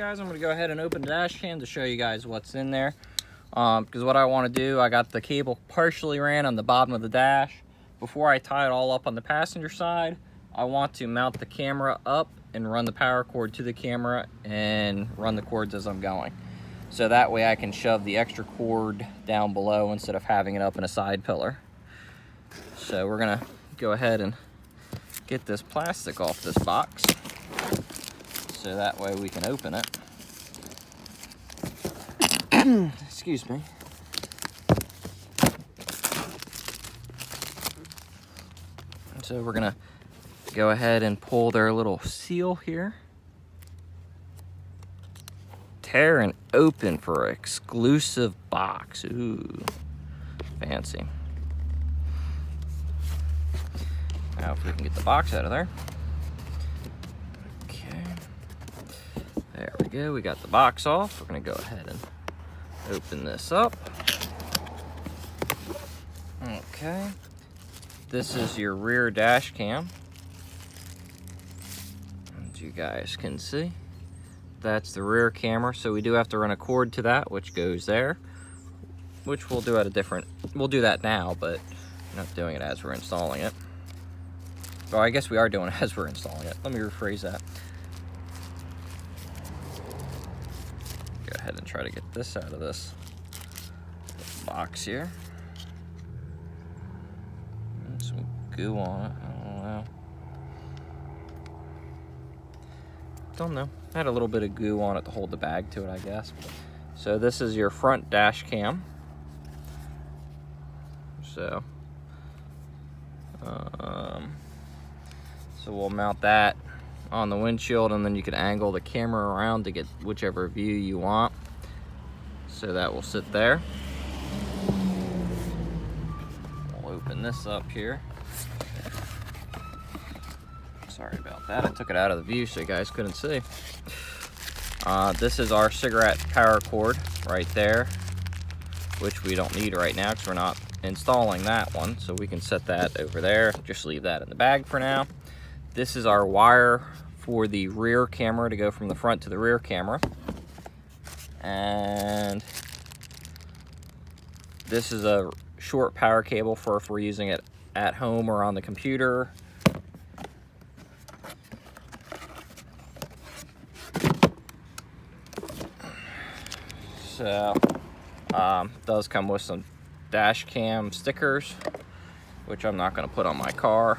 guys, I'm going to go ahead and open the dash cam to show you guys what's in there. Because what I want to do, I got the cable partially ran on the bottom of the dash. Before I tie it all up on the passenger side, I want to mount the camera up and run the power cord to the camera and run the cords as I'm going. So that way I can shove the extra cord down below instead of having it up in a side pillar. So we're going to go ahead and get this plastic off this box, so that way we can open it. Excuse me. So we're gonna go ahead and pull their little seal here. Tear and open for an exclusive box. Ooh, fancy. Now if we can get the box out of there. Okay. There we go, we got the box off. We're gonna go ahead and open this up. Okay. This is your rear dash cam. As you guys can see, that's the rear camera. So we do have to run a cord to that, which goes there, which we'll do at a different, we'll do that now, but we're not doing it as we're installing it. Well, I guess we are doing it as we're installing it. Let me rephrase that. Go ahead and try to get this out of this box here. And some goo on it. I don't know. Don't know. Had a little bit of goo on it to hold the bag to it, I guess. So this is your front dash cam. So we'll mount that on the windshield, and then you can angle the camera around to get whichever view you want. So that will sit there. We'll open this up here. Sorry about that. I took it out of the view so you guys couldn't see. This is our cigarette power cord right there, which we don't need right now because we're not installing that one. So we can set that over there. Just leave that in the bag for now. This is our wire for the rear camera to go from the front to the rear camera. And this is a short power cable for if we're using it at home or on the computer. So, does come with some dash cam stickers, which I'm not going to put on my car.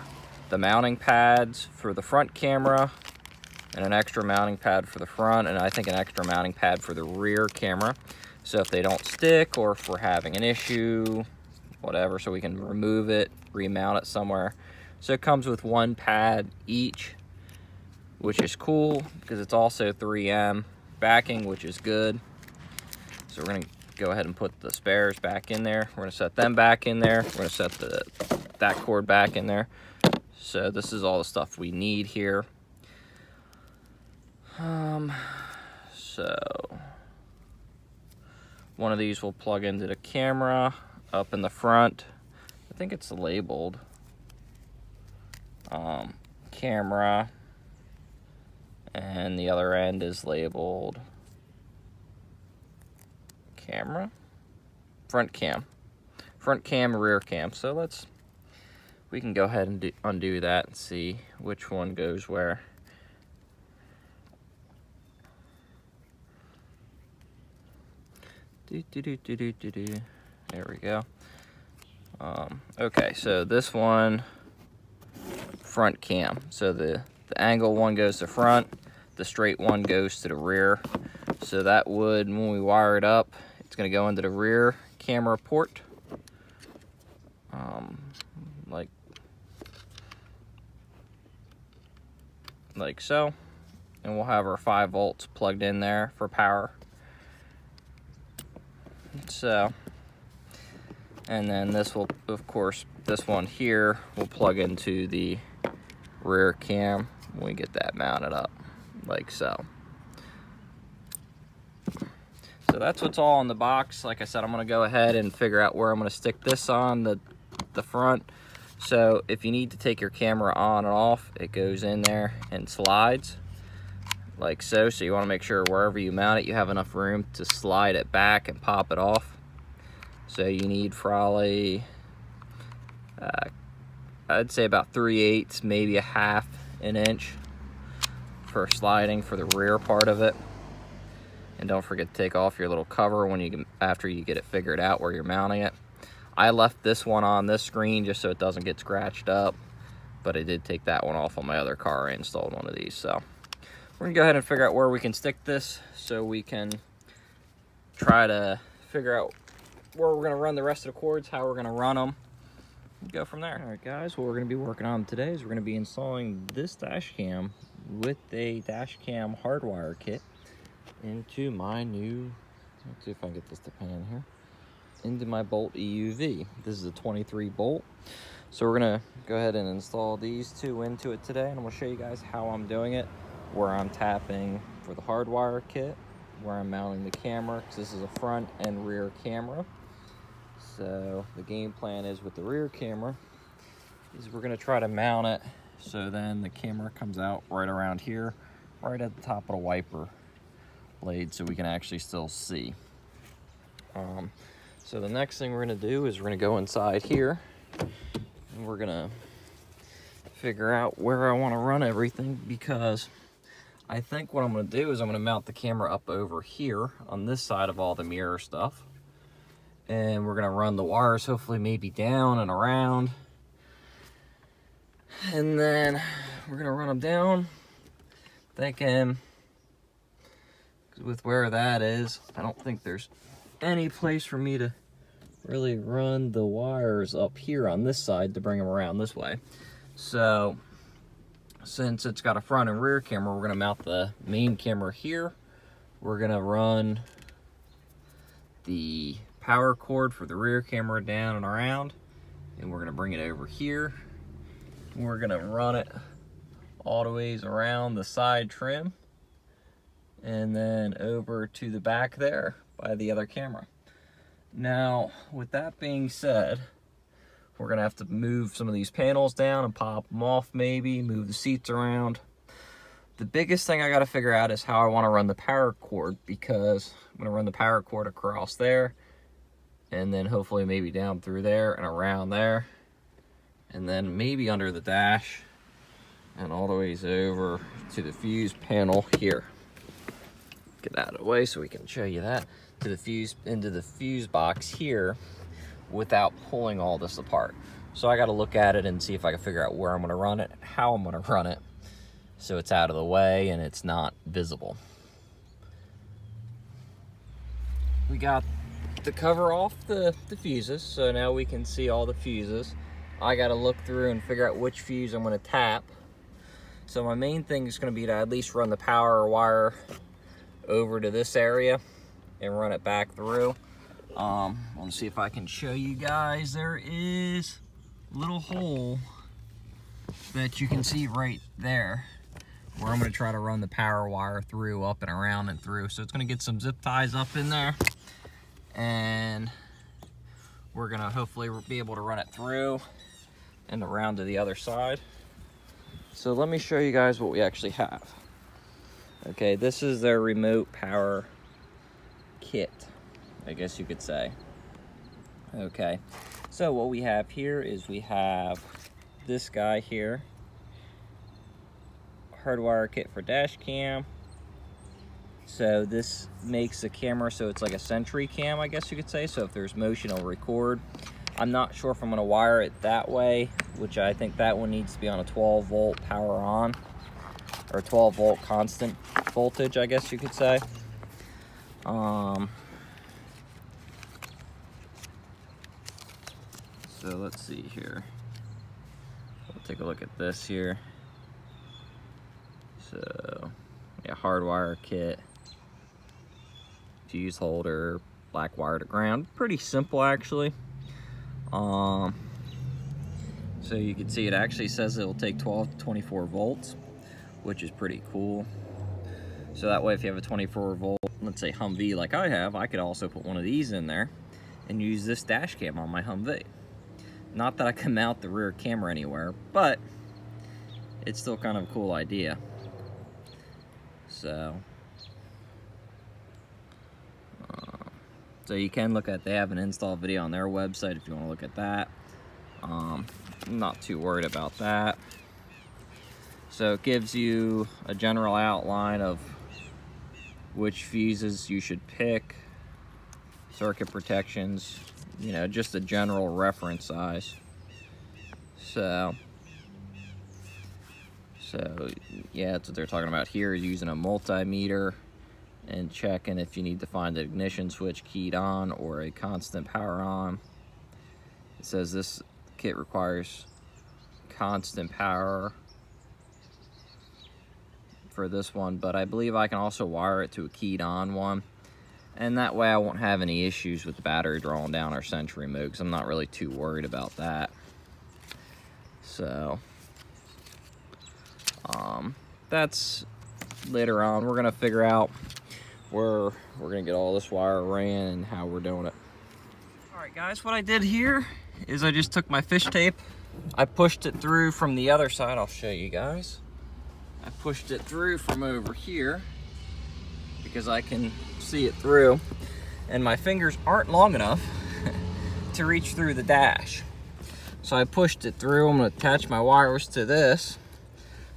The mounting pads for the front camera, and an extra mounting pad for the front, and I think an extra mounting pad for the rear camera. So if they don't stick, or if we're having an issue, whatever, so we can remove it, remount it somewhere. So it comes with one pad each, which is cool because it's also 3M backing, which is good. So we're gonna go ahead and put the spares back in there. We're gonna set them back in there. We're gonna set that cord back in there. So this is all the stuff we need here. So one of these will plug into the camera up in the front. I think it's labeled camera, and the other end is labeled camera, front cam, rear cam. So we can go ahead and undo that and see which one goes where. There we go. Okay, so this one, front cam. So the angle one goes to front, the straight one goes to the rear. So that would, when we wire it up, it's going to go into the rear camera port, like so, and we'll have our 5 volts plugged in there for power. So, and then this will, of course, this one here will plug into the rear cam when we get that mounted up, like so. So that's what's all in the box. Like I said, I'm gonna go ahead and figure out where I'm gonna stick this on the front. So if you need to take your camera on and off, it goes in there and slides like so. So you want to make sure wherever you mount it, you have enough room to slide it back and pop it off. So you need probably, I'd say about 3/8, maybe a half an inch for sliding for the rear part of it. And don't forget to take off your little cover when after you get it figured out where you're mounting it. I left this one on this screen just so it doesn't get scratched up, but I did take that one off on my other car. I installed one of these. So we're gonna go ahead and figure out where we can stick this so we can try to figure out where we're gonna run the rest of the cords, how we're gonna run them, and go from there. All right, guys, what we're gonna be working on today is we're gonna be installing this dash cam with a dash cam hardwire kit into my new, let's see if I can get this to pan here, into my Bolt EUV. This is a 23 Bolt. So we're gonna go ahead and install these two into it today, and I'm gonna show you guys how I'm doing it, where I'm tapping for the hardwire kit, where I'm mounting the camera, because this is a front and rear camera. So the game plan is with the rear camera is we're gonna try to mount it so then the camera comes out right around here, right at the top of the wiper blade, so we can actually still see. So the next thing we're gonna do is we're gonna go inside here and we're gonna figure out where I wanna run everything, because I think what I'm gonna do is I'm gonna mount the camera up over here on this side of all the mirror stuff. And we're gonna run the wires hopefully maybe down and around. And then we're gonna run them down, thinking, with where that is, I don't think there's any place for me to really run the wires up here on this side to bring them around this way. So since it's got a front and rear camera, we're gonna mount the main camera here. We're gonna run the power cord for the rear camera down and around, and we're gonna bring it over here. We're gonna run it all the ways around the side trim and then over to the back there by the other camera. Now, with that being said, we're gonna have to move some of these panels down and pop them off, maybe move the seats around. The biggest thing I gotta figure out is how I wanna run the power cord, because I'm gonna run the power cord across there and then hopefully maybe down through there and around there, and then maybe under the dash and all the ways over to the fuse panel here. Get out of the way so we can show you that, to the fuse, into the fuse box here without pulling all this apart. So I got to look at it and see if I can figure out where I'm going to run it, how I'm going to run it, so it's out of the way and it's not visible. We got the cover off the fuses, so now we can see all the fuses. I got to look through and figure out which fuse I'm going to tap. So my main thing is going to be to at least run the power wire over to this area and run it back through. I want to see if I can show you guys. There is a little hole that you can see right there where I'm going to try to run the power wire through, up and around and through. So it's going to get some zip ties up in there, and we're going to hopefully be able to run it through and around to the other side. So let me show you guys what we actually have. Okay, this is their remote power kit, I guess you could say. Okay, so what we have here is we have this guy here, hardwire kit for dash cam. So this makes the camera so it's like a Sentry cam, I guess you could say. So if there's motion, it'll record. I'm not sure if I'm gonna wire it that way, which I think that one needs to be on a 12 volt power on, or 12 volt constant voltage, I guess you could say. So let's see here. We'll take a look at this here. So yeah, hardwire kit, fuse holder, black wire to ground. Pretty simple actually. So you can see it actually says it will take 12 to 24 volts, which is pretty cool. So that way if you have a 24 volt, let's say Humvee like I have, I could also put one of these in there and use this dash cam on my Humvee. Not that I can mount the rear camera anywhere, but it's still kind of a cool idea. So you can look at, they have an install video on their website if you want to look at that. I'm not too worried about that. So it gives you a general outline of which fuses you should pick, circuit protections, you know, just a general reference size. So yeah, that's what they're talking about here, using a multimeter and checking if you need to find the ignition switch keyed on or a constant power on. It says this kit requires constant power for this one, but I believe I can also wire it to a keyed on one, and that way I won't have any issues with the battery drawing down or century mode, because I'm not really too worried about that. So that's later on. We're gonna figure out where we're gonna get all this wire ran and how we're doing it. All right guys, what I did here is I just took my fish tape, I pushed it through from the other side. I'll show you guys. I pushed it through from over here because I can see it through, and my fingers aren't long enough to reach through the dash. So I pushed it through. I'm gonna attach my wires to this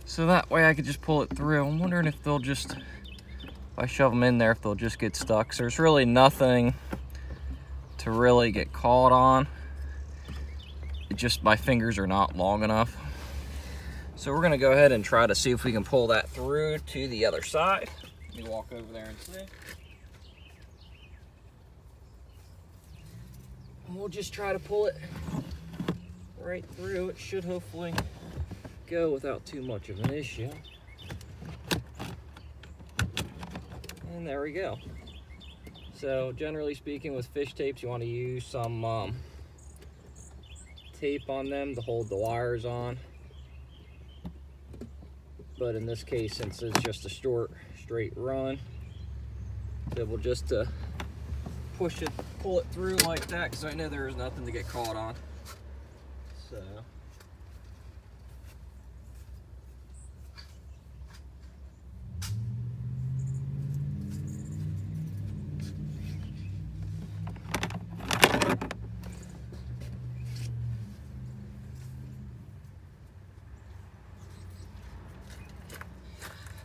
so that way I could just pull it through. I'm wondering if they'll just, if I shove them in there, if they'll just get stuck. So there's really nothing to really get caught on. It just, my fingers are not long enough. So we're gonna go ahead and try to see if we can pull that through to the other side. Let me walk over there and see. And we'll just try to pull it right through. It should hopefully go without too much of an issue. And there we go. So generally speaking, with fish tapes, you want to use some tape on them to hold the wires on. But in this case, since it's just a short, straight run, then we'll just push it, pull it through like that, because I know there is nothing to get caught on.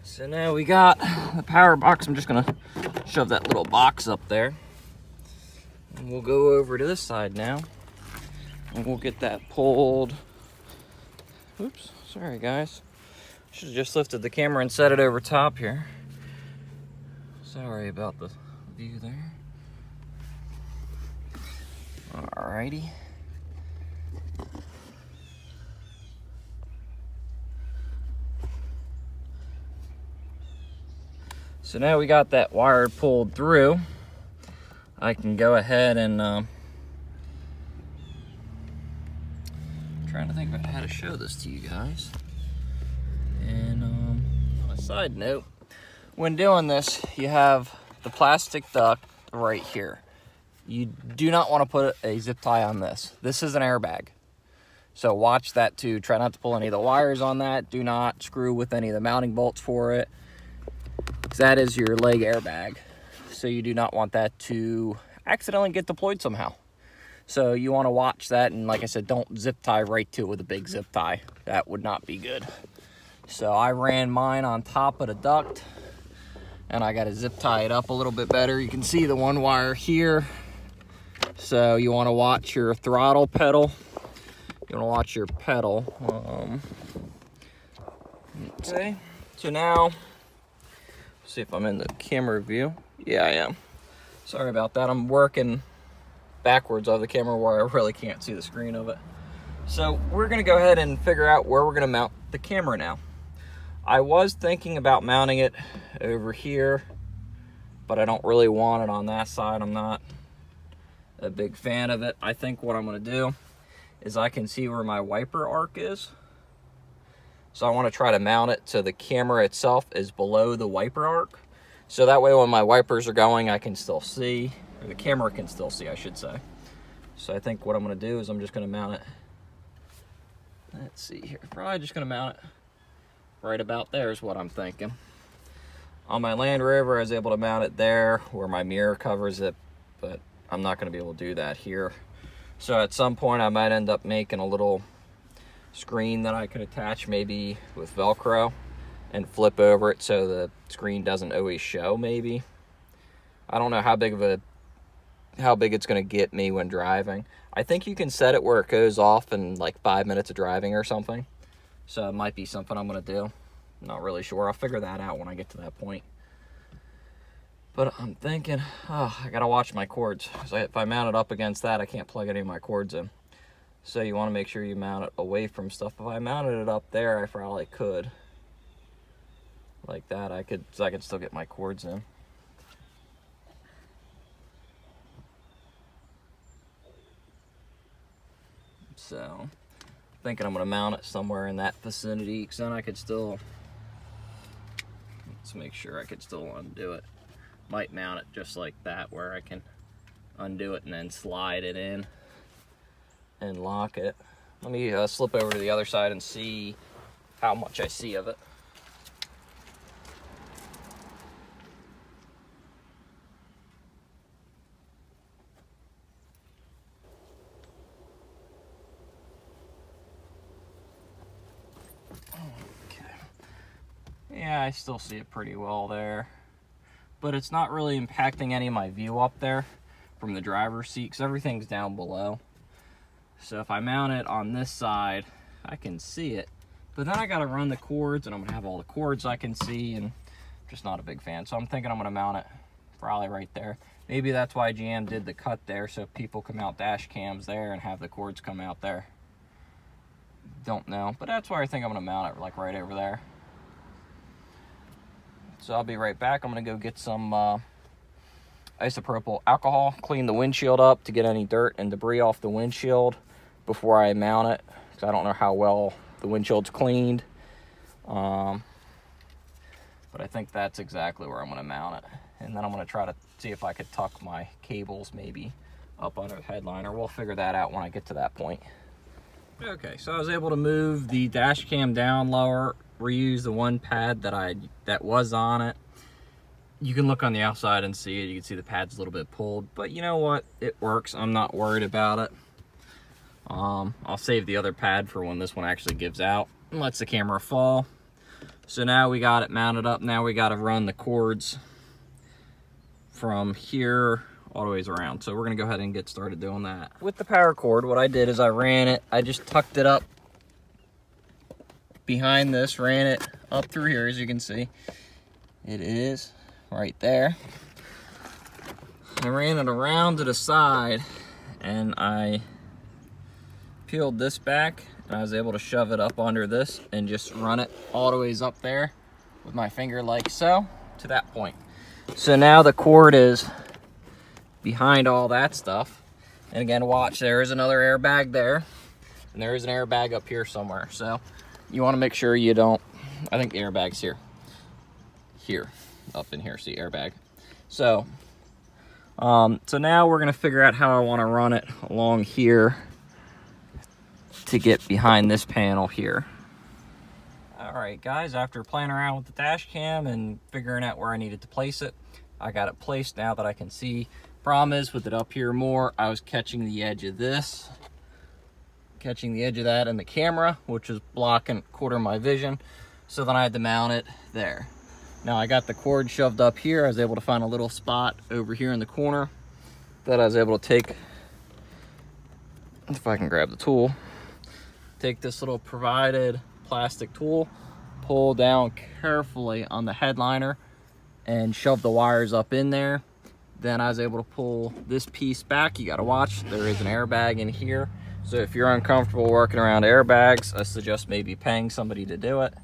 So now we got the power box. I'm just gonna shove that little box up there. And we'll go over to this side now. And we'll get that pulled. Oops, sorry guys. Should have just lifted the camera and set it over top here. Sorry about the view there. Alrighty. So now we got that wire pulled through, I can go ahead and trying to think about how to show this to you guys. And on a side note, when doing this, you have the plastic duct right here. You do not want to put a zip tie on this. This is an airbag. So watch that too. Try not to pull any of the wires on that. Do not screw with any of the mounting bolts for it, because that is your leg airbag. So you do not want that to accidentally get deployed somehow. So you want to watch that, and like I said, don't zip tie right to it with a big zip tie. That would not be good. So I ran mine on top of the duct, and I got to zip tie it up a little bit better. You can see the one wire here. So you want to watch your throttle pedal. You want to watch your pedal. Okay, so now, see if I'm in the camera view. Yeah, I am. Sorry about that. I'm working backwards of the camera where I really can't see the screen of it. So we're gonna go ahead and figure out where we're gonna mount the camera now. I was thinking about mounting it over here, but I don't really want it on that side. I'm not a big fan of it. I think what I'm gonna do is I can see where my wiper arc is. So I want to try to mount it so the camera itself is below the wiper arc. So that way when my wipers are going, I can still see, or the camera can still see, I should say. So I think what I'm going to do is I'm just going to mount it. Let's see here. Probably just going to mount it right about there is what I'm thinking. On my Land Rover, I was able to mount it there where my mirror covers it, but I'm not going to be able to do that here. So at some point I might end up making a little screen that I could attach maybe with Velcro and flip over it so the screen doesn't always show maybe. I don't know how big it's going to get me when driving. I think you can set it where it goes off in like 5 minutes of driving or something. So it might be something I'm going to do. Not really sure. I'll figure that out when I get to that point. But I'm thinking, oh, I gotta watch my cords. So if I mount it up against that, I can't plug any of my cords in. So you want to make sure you mount it away from stuff. If I mounted it up there, I probably could. Like that, I could still get my cords in. So, thinking I'm gonna mount it somewhere in that vicinity, because then I could still, let's make sure I could still undo it. Might mount it just like that, where I can undo it and then slide it in and lock it. Let me slip over to the other side and see how much I see of it. Okay. Yeah, I still see it pretty well there. But it's not really impacting any of my view up there from the driver's seat because everything's down below. So if I mount it on this side, I can see it. But then I gotta run the cords and I'm gonna have all the cords I can see, and I'm just not a big fan. So I'm thinking I'm gonna mount it probably right there. Maybe that's why GM did the cut there, so people can mount dash cams there and have the cords come out there. Don't know, but that's why I think I'm gonna mount it like right over there. So I'll be right back. I'm gonna go get some isopropyl alcohol, clean the windshield up to get any dirt and debris off the windshield before I mount it, because I don't know how well the windshield's cleaned. But I think that's exactly where I'm gonna mount it. And then I'm gonna try to see if I could tuck my cables maybe up under the headliner. We'll figure that out when I get to that point. Okay, so I was able to move the dash cam down lower, reuse the one pad that was on it. You can look on the outside and see it. You can see the pad's a little bit pulled, but you know what? It works. I'm not worried about it. I'll save the other pad for when this one actually gives out and lets the camera fall. So now we got it mounted up. Now we got to run the cords from here all the ways around. So we're gonna go ahead and get started doing that. With the power cord, what I did is I just tucked it up behind this, ran it up through here, as you can see. It is right there. I ran it around to the side and I peeled this back, and I was able to shove it up under this and just run it all the ways up there with my finger like so to that point. So now the cord is behind all that stuff. And again, watch, there is another airbag there, and there is an airbag up here somewhere. So you want to make sure you don't, I think the airbag's here, up in here, see, airbag. So so now we're gonna figure out how I want to run it along here to get behind this panel here. All right, guys, after playing around with the dash cam and figuring out where I needed to place it, I got it placed now that I can see. Problem is, with it up here more, I was catching the edge of this, catching the edge of that in the camera, which is blocking a quarter of my vision. So then I had to mount it there. Now I got the cord shoved up here. I was able to find a little spot over here in the corner that I was able to take, if I can grab the tool, take this little provided plastic tool, pull down carefully on the headliner and shove the wires up in there. Then I was able to pull this piece back. You gotta watch, there is an airbag in here. So if you're uncomfortable working around airbags, I suggest maybe paying somebody to do it.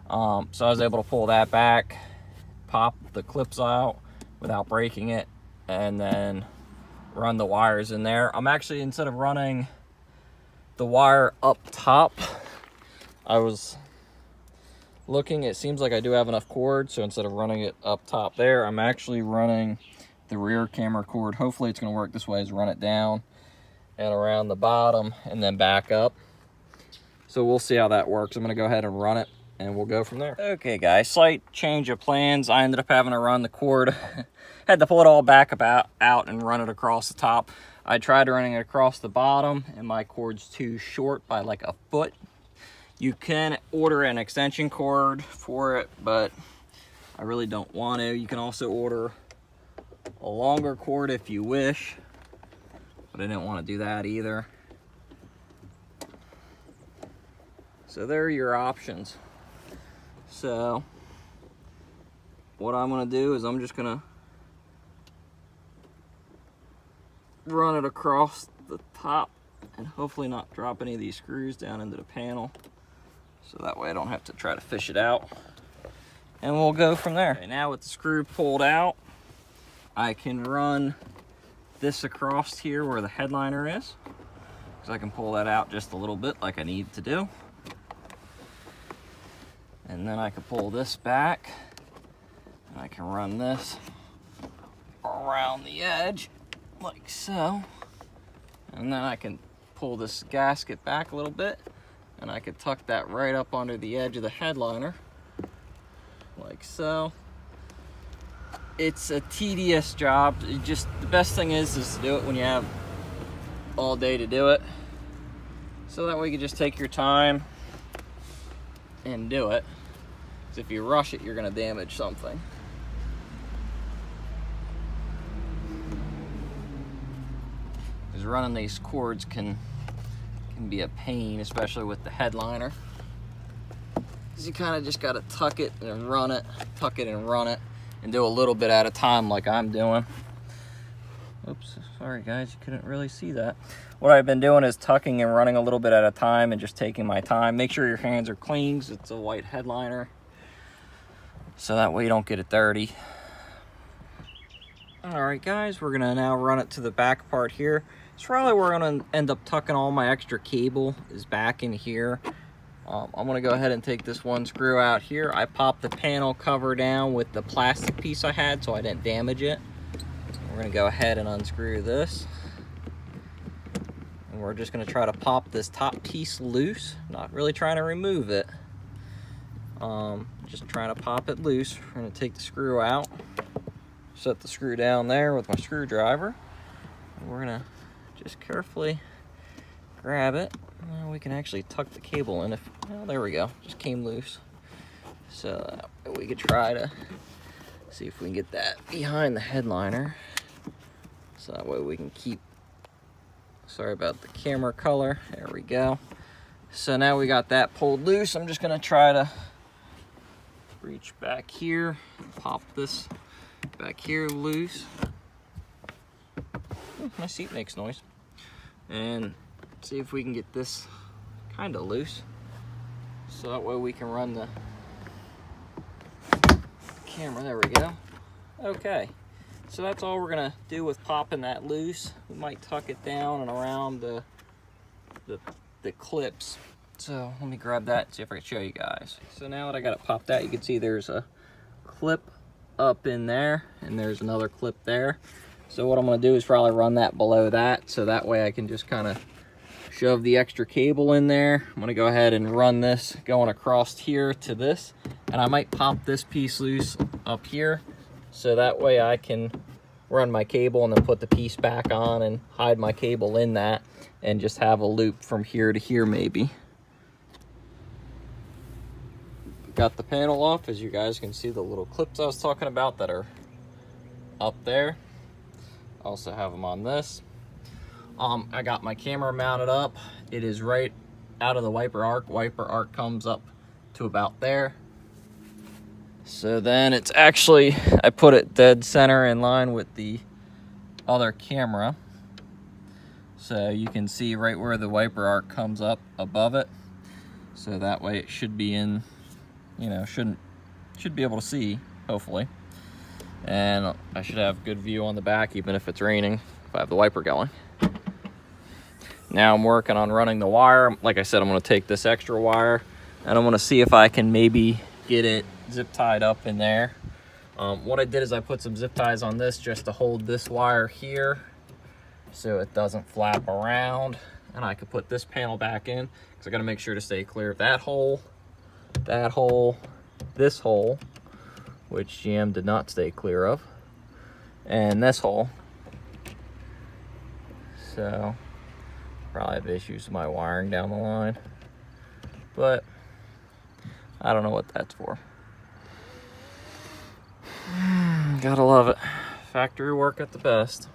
So I was able to pull that back, pop the clips out without breaking it, and then run the wires in there. I'm actually, instead of running the wire up top, I was looking, it seems like I do have enough cord, so instead of running it up top there, I'm actually running the rear camera cord. Hopefully it's going to work this way, is run it down and around the bottom and then back up. So we'll see how that works. I'm going to go ahead and run it and we'll go from there. Okay guys, slight change of plans. I ended up having to run the cord. Had to pull it all back out and run it across the top. I tried running it across the bottom and my cord's too short by like a foot. You can order an extension cord for it, but I really don't want to. You can also order a longer cord if you wish, but I didn't want to do that either. So there are your options. So what I'm gonna do is I'm just gonna run it across the top and hopefully not drop any of these screws down into the panel. So that way I don't have to try to fish it out. And we'll go from there. Okay, now with the screw pulled out, I can run this across here where the headliner is. So I can pull that out just a little bit like I need to do. And then I can pull this back. And I can run this around the edge like so. And then I can pull this gasket back a little bit. And I can tuck that right up under the edge of the headliner like so. It's a tedious job. The best thing is to do it when you have all day to do it. So that way you can just take your time and do it. Because if you rush it, you're gonna damage something. Because running these cords can be a pain, especially with the headliner. Because you kind of just gotta tuck it and run it, tuck it and run it, and do a little bit at a time like I'm doing. Oops, sorry guys, you couldn't really see that. What I've been doing is tucking and running a little bit at a time and just taking my time. Make sure your hands are clean, because it's a white headliner. So that way you don't get it dirty. All right guys, we're gonna now run it to the back part here. It's probably where I'm gonna end up tucking all my extra cable is back in here. I'm gonna go ahead and take this one screw out here. I popped the panel cover down with the plastic piece I had so I didn't damage it. We're gonna go ahead and unscrew this. And we're just gonna try to pop this top piece loose. Not really trying to remove it. Just trying to pop it loose. We're gonna take the screw out. Set the screw down there with my screwdriver. And we're gonna just carefully grab it. Well, we can actually tuck the cable in if, well, there we go, just came loose. So we could try to see if we can get that behind the headliner. So that way we can keep, sorry about the camera color, there we go. So now we got that pulled loose. I'm just gonna try to reach back here, pop this back here loose. My seat makes noise. And see if we can get this kind of loose. So that way we can run the camera. There we go. Okay. So that's all we're gonna do with popping that loose. We might tuck it down and around the clips. So let me grab that and see if I can show you guys. So now that I got it popped out, you can see there's a clip up in there and there's another clip there. So what I'm gonna do is probably run that below that, so that way I can just kind of shove the extra cable in there. I'm gonna go ahead and run this going across here to this, and I might pop this piece loose up here, so that way I can run my cable and then put the piece back on and hide my cable in that and just have a loop from here to here maybe. Got the panel off. As you guys can see, the little clips I was talking about that are up there. Also have them on this. I got my camera mounted up. It is right out of the wiper arc. Wiper arc comes up to about there. So then it's actually, I put it dead center in line with the other camera. So you can see right where the wiper arc comes up above it. So that way it should be in, you know, should be able to see, hopefully. And I should have good view on the back even if it's raining, if I have the wiper going. Now I'm working on running the wire. Like I said, I'm gonna take this extra wire and I'm gonna see if I can maybe get it zip tied up in there. What I did is I put some zip ties on this just to hold this wire here so it doesn't flap around. And I could put this panel back in because I gotta make sure to stay clear of that hole. that hole, this hole, which GM did not stay clear of, and this hole. So probably have issues with my wiring down the line, but I don't know what that's for. Gotta love it. Factory work at the best.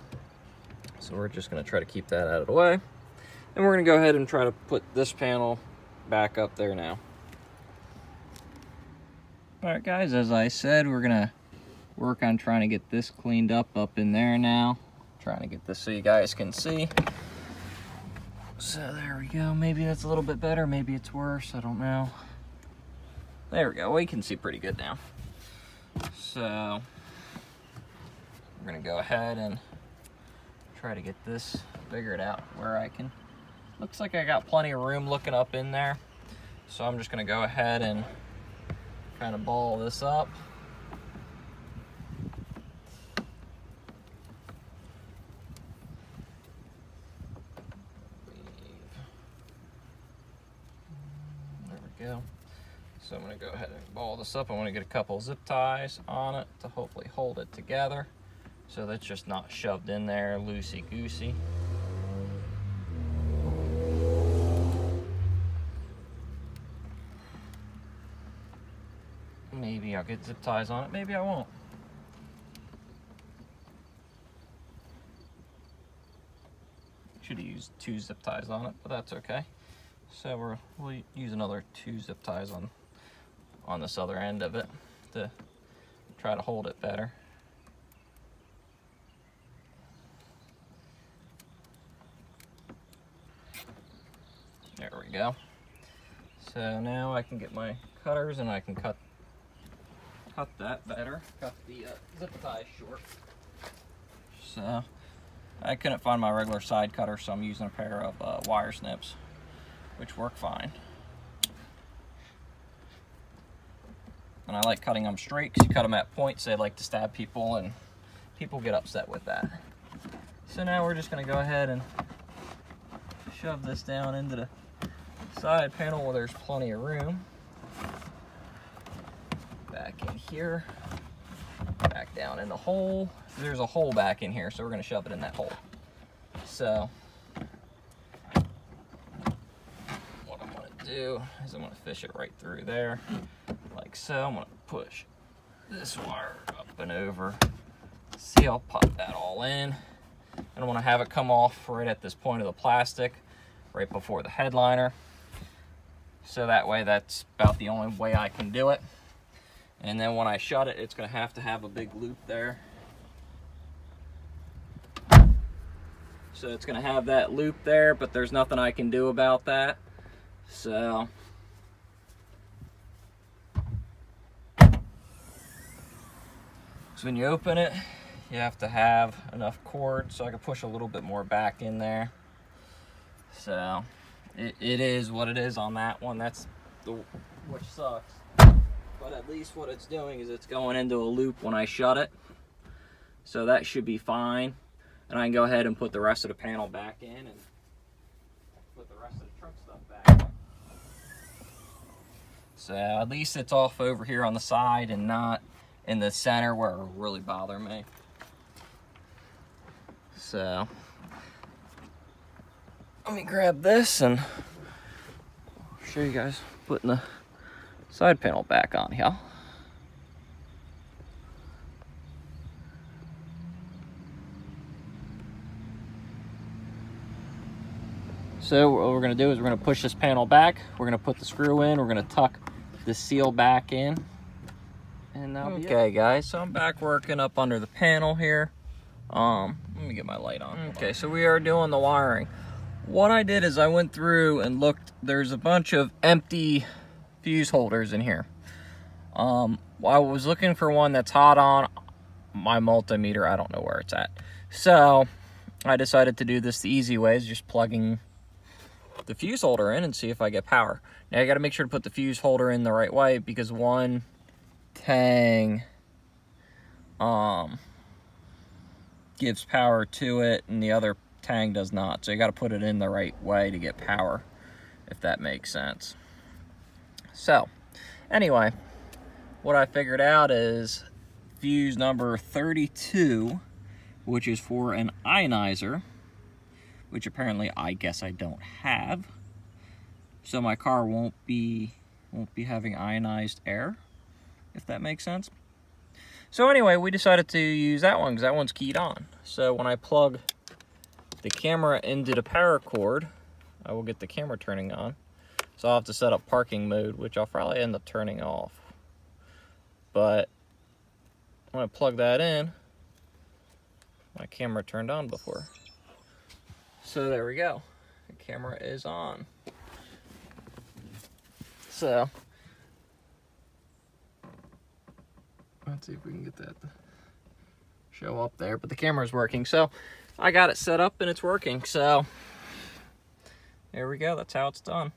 So we're just gonna try to keep that out of the way. And we're gonna go ahead and try to put this panel back up there now. All right guys, as I said, we're gonna work on trying to get this cleaned up in there now. Trying to get this so you guys can see. So there we go. Maybe that's a little bit better, maybe it's worse, I don't know. There we go, we can see pretty good now. So we're gonna go ahead and try to get this figured out where I can. Looks like I got plenty of room looking up in there. So I'm just gonna go ahead and kind of ball this up. There we go. So I'm gonna go ahead and ball this up. I wanna get a couple zip ties on it to hopefully hold it together, so that's just not shoved in there loosey-goosey. Maybe I'll get zip ties on it, maybe I won't. Should have used 2 zip ties on it, but that's okay. So we'll use another 2 zip ties on this other end of it to try to hold it better. There we go. So now I can get my cutters and I can cut that better. Cut the zip tie short. So I couldn't find my regular side cutter, so I'm using a pair of wire snips, which work fine. And I like cutting them straight because you cut them at points, they like to stab people, and people get upset with that. So now we're just going to go ahead and shove this down into the side panel where there's plenty of room. Back in here, back down in the hole. There's a hole back in here, so we're going to shove it in that hole. So what I'm going to do is I'm going to fish it right through there, like so. I'm going to push this wire up and over. See, I'll pop that all in. And I want to have it come off right at this point of the plastic, right before the headliner. So that way, that's about the only way I can do it. And then when I shut it, it's going to have a big loop there. So it's going to have that loop there, but there's nothing I can do about that. So when you open it, you have to have enough cord, so I can push a little bit more back in there. So it is what it is on that one. That's which sucks. But at least what it's doing is it's going into a loop when I shut it. So that should be fine. And I can go ahead and put the rest of the panel back in and put the rest of the truck stuff back in. So at least it's off over here on the side and not in the center where it will really bother me. So let me grab this and show you guys putting the side panel back on here. So what we're going to do is we're going to push this panel back, we're going to put the screw in, we're going to tuck the seal back in, and that'll be it. Okay guys, so I'm back working up under the panel here. Let me get my light on. Okay, so we are doing the wiring. What I did is I went through and looked. There's a bunch of empty fuse holders in here. I was looking for one that's hot on my multimeter. I don't know where it's at. So I decided to do this the easy way, is just plugging the fuse holder in and see if I get power. Now I got to make sure to put the fuse holder in the right way, because one tang gives power to it and the other tang does not. So you got to put it in the right way to get power, if that makes sense. So Anyway, what I figured out is fuse number 32, which is for an ionizer, which apparently I guess I don't have. So my car won't be having ionized air, if that makes sense. So anyway, we decided to use that one because that one's keyed on. So when I plug the camera into the power cord, I will get the camera turning on. So I'll have to set up parking mode, which I'll probably end up turning off. But when I plug that in, my camera turned on before. So there we go. The camera is on. So let's see if we can get that to show up there, but the camera's working. So I got it set up and it's working. So there we go. That's how it's done.